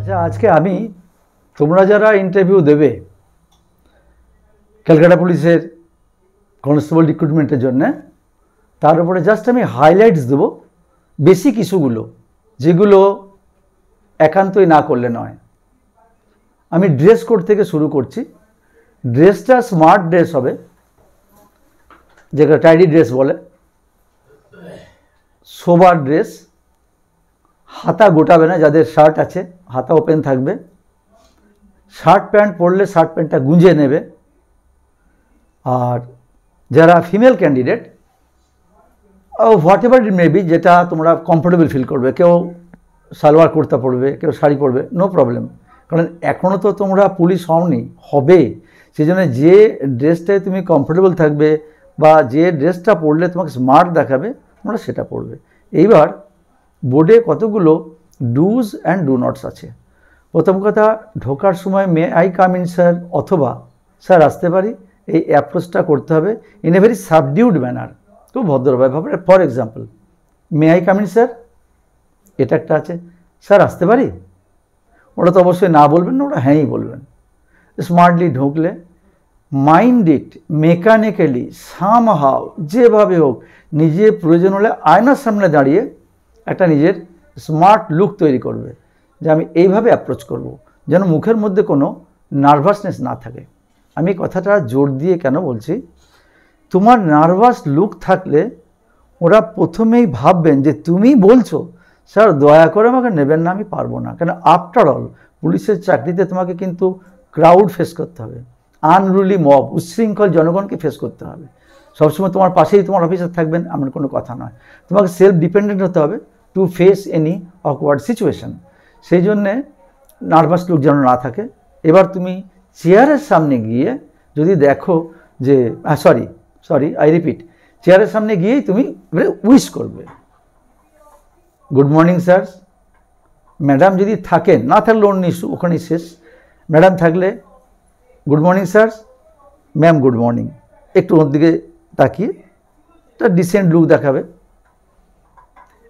আচ্ছা, আজকে আমি তোমরা যারা ইন্টারভিউ দেবে ক্যালকাটা পুলিশের কনস্টেবল রিক্রুটমেন্টের জন্য, তার উপরে জাস্ট আমি হাইলাইটস দেবো বেসিক ইস্যুগুলো, যেগুলো একান্তই না করলে নয়। আমি ড্রেস কোড থেকে শুরু করছি। ড্রেসটা স্মার্ট ড্রেস হবে, যেটা টাইডি ড্রেস বলে, সোবার ড্রেস। হাতা গোটাবে না, যাদের শার্ট আছে হাতা ওপেন থাকবে। শার্ট প্যান্ট পরলে শার্ট প্যান্টটা গুঁজে নেবে। আর যারা female candidate, what ever it may be, যেটা তোমরা কমফোর্টেবল ফিল করবে, কেউ সালোয়ার কুর্তা পরবে, কেউ শাড়ি পরবে, নো প্রবলেম। কারণ এখনও তো তোমরা পুলিশ হওনি, হবে। সেই জন্য যে ড্রেসটায় তুমি কমফোর্টেবল থাকবে বা যে ড্রেসটা পরলে তোমাকে স্মার্ট দেখাবে, তোমরা সেটা পরবে। এইবার বোর্ডে কতগুলো ডুজ অ্যান্ড ডু নটস আছে। প্রথম কথা, ঢোকার সময় may I come in sir অথবা স্যার আসতে পারি, এই অ্যাপ্রোচটা করতে হবে in a very subdued manner, খুব ভদ্রভাবে। For example, may I come in sir, এটা একটা আছে। স্যার আসতে পারি, ওরা তো অবশ্যই না বলবেন না, ওরা হ্যাঁই বলবেন। স্মার্টলি ঢুকলে মাইন্ড ইট মেকানিক্যালি সামহাও, যেভাবে হোক, নিজে প্রয়োজন হলে আয়নার সামনে দাঁড়িয়ে একটা নিজের স্মার্ট লুক তৈরি করবে, যে আমি এইভাবে অ্যাপ্রোচ করব, যেন মুখের মধ্যে কোনো নার্ভাসনেস না থাকে। আমি কথাটা জোর দিয়ে কেন বলছি, তোমার নার্ভাস লুক থাকলে ওরা প্রথমেই ভাববেন যে তুমি বলছো স্যার দয়া করে আমাকে নেবেন না, আমি পারবো না। কেন আফটার অল পুলিশের চাকরিতে তোমাকে কিন্তু ক্রাউড ফেস করতে হবে, আনরুলি মব, উচ্ছৃঙ্খল জনগণকে ফেস করতে হবে। সবসময় তোমার পাশেই তোমার অফিসার থাকবেন এমন কোনো কথা নয়। তোমাকে সেলফ ডিপেন্ডেন্ট হতে হবে to face any awkward situation. সেই জন্যে নার্ভাস লুক যেন না থাকে। এবার তুমি চেয়ারের সামনে গিয়ে যদি দেখো যে সরি আই রিপিট, চেয়ারের সামনে গিয়েই তুমি উইশ করবে, গুড মর্নিং স্যার। ম্যাডাম যদি থাকেন, না থাকলে অন্য ইস্যু, ওখানেই শেষ। ম্যাডাম থাকলে good morning sir, ma'am good morning, একটু ওর দিকে তাকিয়ে একটা ডিসেন্ট লুক দেখাবে।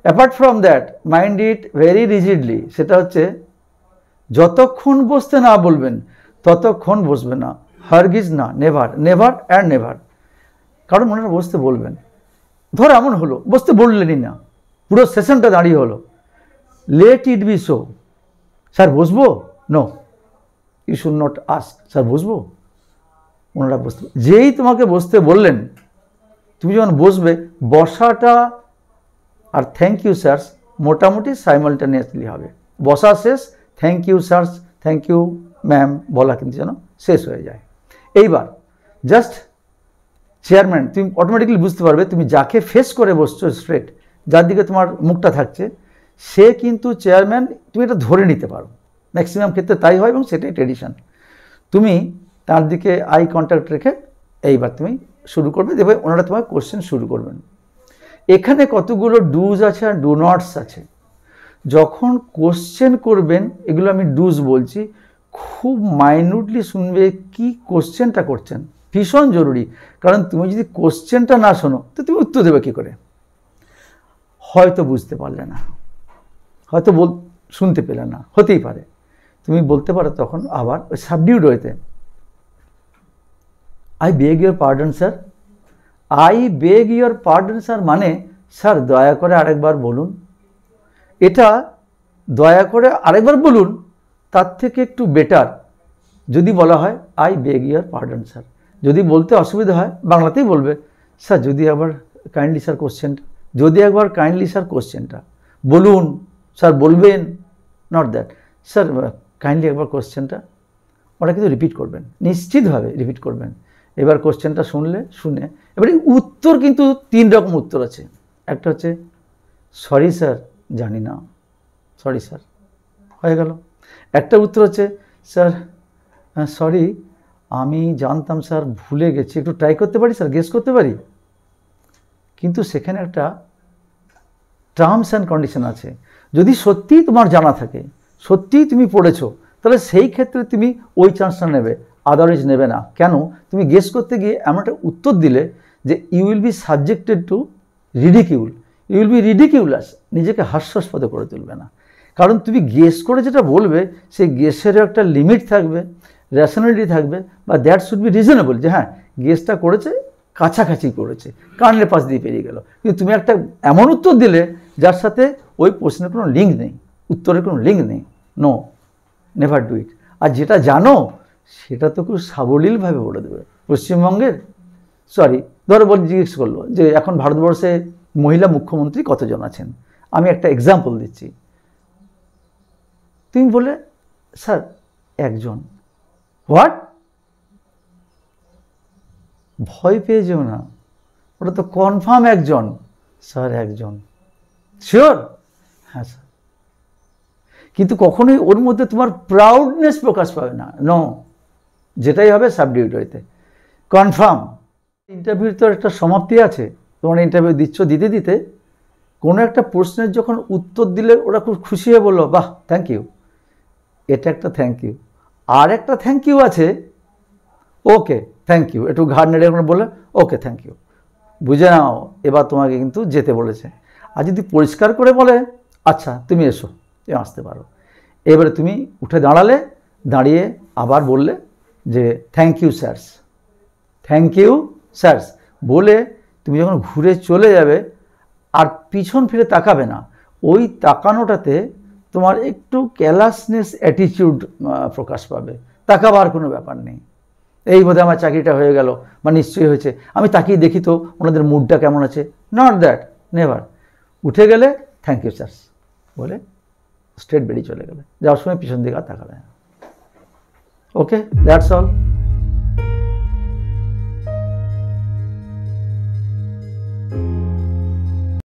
Apart from that, mind it very rigidly, সেটা হচ্ছে যতক্ষণ বসতে না বলবেন ততক্ষণ বসবে না, হারগিজ না, নেভার, নেভার অ্যান্ড নেভার। কারণ ওনারা বসতে বলবেন, ধর এমন হলো বসতে বললেনই না, পুরো সেশনটা দাঁড়িয়ে হলো, let it be so. Sir বসবো? No, you should not ask sir বসবো। ওনারা বসতে, যেই তোমাকে বসতে বললেন, তুমি যখন বসবে, বসাটা আর থ্যাংক ইউ স্যার মোটামুটি সাইমালটেনিয়াসলি হবে। বসা শেষ, thank you sir, thank you ma'am বলা কিন্তু যেন শেষ হয়ে যায়। এইবার জাস্ট চেয়ারম্যান, তুমি অটোমেটিক্যালি বুঝতে পারবে তুমি যাকে ফেস করে বসছো স্ট্রেট, যার দিকে তোমার মুখটা থাকছে, সে কিন্তু চেয়ারম্যান, তুমি এটা ধরে নিতে পারো। ম্যাক্সিমাম ক্ষেত্রে তাই হয় এবং সেটাই ট্রেডিশন। তুমি তার দিকে আই কন্ট্যাক্ট রেখে এইবার তুমি শুরু করবে, দেখবে ওনারা তোমার কোশ্চেন শুরু করবেন। এখানে কতগুলো ডুজ আছে আর ডু নটস আছে। যখন কোশ্চেন করবেন, এগুলো আমি ডুজ বলছি, খুব মাইনিউটলি শুনবে কি কোশ্চেনটা করছেন, ভীষণ জরুরি। কারণ তুমি যদি কোশ্চেনটা না শোনো তো তুমি উত্তর দেবে কী করে? হয়তো বুঝতে পারলে না, হয়তো শুনতে পেলে না, হতেই পারে। তুমি বলতে পারো তখন আবার ওই সাবডিউড হইতে, I beg your pardon sir. I beg your pardon sir মানে স্যার দয়া করে আরেকবার বলুন। এটা দয়া করে আরেকবার বলুন তার থেকে একটু বেটার যদি বলা হয় I beg your pardon sir. যদি বলতে অসুবিধা হয় বাংলাতেই বলবে, স্যার যদি একবার কাইন্ডলি স্যার কোশ্চেনটা, যদি একবার কাইন্ডলি স্যার কোশ্চেনটা বলুন, স্যার বলবেন, নট দ্যাট স্যার কাইন্ডলি একবার কোশ্চেনটা। ওরা কিন্তু রিপিট করবেন, নিশ্চিতভাবে রিপিট করবেন। এবার কোশ্চেনটা শুনে এবারে উত্তর কিন্তু 3 রকম উত্তর আছে। একটা হচ্ছে সরি স্যার জানি না, সরি স্যার, হয়ে গেল। একটা উত্তর হচ্ছে স্যার সরি আমি জানতাম স্যার, ভুলে গেছি, একটু ট্রাই করতে পারি স্যার, গেস করতে পারি। কিন্তু সেখানে একটা টার্মস অ্যান্ড কন্ডিশন আছে। যদি সত্যিই তোমার জানা থাকে, সত্যিই তুমি পড়েছো, তাহলে সেই ক্ষেত্রে তুমি ওই চান্সটা নেবে, আদারওয়াইজ নেবে না। কেন? তুমি গেস করতে গিয়ে এমন একটা উত্তর দিলে যে you will be subjected to ridicule, you will be ridiculous, নিজেকে হাস্যাস্পদ করে তুলবে না। কারণ তুমি গেস করে যেটা বলবে সেই গেসেরও একটা লিমিট থাকবে, রেশনালিটি থাকবে, বা দ্যাট শুড বি রিজনেবল, যে হ্যাঁ গেসটা করেছে, কাছাকাছি করেছে, কানের পাশ দিয়ে পেরিয়ে গেল। কিন্তু তুমি একটা এমন উত্তর দিলে যার সাথে ওই প্রশ্নের কোনো লিঙ্ক নেই, উত্তরের কোনো লিঙ্ক নেই, নো, নেভার ডু ইট। আর যেটা জানো সেটা তো খুব সাবলীলভাবে বলে দেবে। পশ্চিমবঙ্গের ধরো জিজ্ঞেস করলো যে এখন ভারতবর্ষে মহিলা মুখ্যমন্ত্রী কতজন আছেন, আমি একটা এক্সাম্পল দিচ্ছি। তুমি বলে স্যার একজন। হোয়াট? ভয় পেয়ে যেও না, ওটা তো কনফার্ম একজন। স্যার একজন। শিওর? হ্যাঁ স্যার। কিন্তু কখনোই ওর মধ্যে তোমার প্রাউডনেস প্রকাশ পাবে না, নো, যেটাই হবে সাবডিউটরিতে কনফার্ম। ইন্টারভিউর তো একটা সমাপ্তি আছে, তোমার ইন্টারভিউ দিচ্ছ, দিতে দিতে কোনো একটা প্রশ্নের যখন উত্তর দিলে ওরা খুব খুশি হয়ে বললো বাহ থ্যাংক ইউ, এটা একটা থ্যাংক ইউ। আর একটা থ্যাংক ইউ আছে, ওকে থ্যাংক ইউ, একটু ঘাড় নেড়ে বললে ওকে থ্যাংক ইউ, বুঝে নাও এবার তোমাকে কিন্তু যেতে বলেছে। আর যদি পরিষ্কার করে বলে আচ্ছা তুমি এসো, তুমি আসতে পারো, এবারে তুমি উঠে দাঁড়ালে, দাঁড়িয়ে আবার বললে যে থ্যাংক ইউ স্যারস, থ্যাংক ইউ স্যারস বলে তুমি যখন ঘুরে চলে যাবে আর পিছন ফিরে তাকাবে না, ওই তাকানোটাতে তোমার একটু ক্যালাসনেস অ্যাটিটিউড প্রকাশ পাবে, তাকাবার কোনো ব্যাপার নেই, এই বোধহয় আমার চাকরিটা হয়ে গেল বা নিশ্চয়ই হয়েছে, আমি তাকিয়ে দেখি তো ওনাদের মুডটা কেমন আছে, নট দ্যাট, নেভার। উঠে গেলে থ্যাংক ইউ স্যার বলে স্ট্রেট বেরিয়ে চলে গেলে, যাওয়ার সময় পিছন দিকে আর তাকাবে না। ওকে, দ্যাটস অল।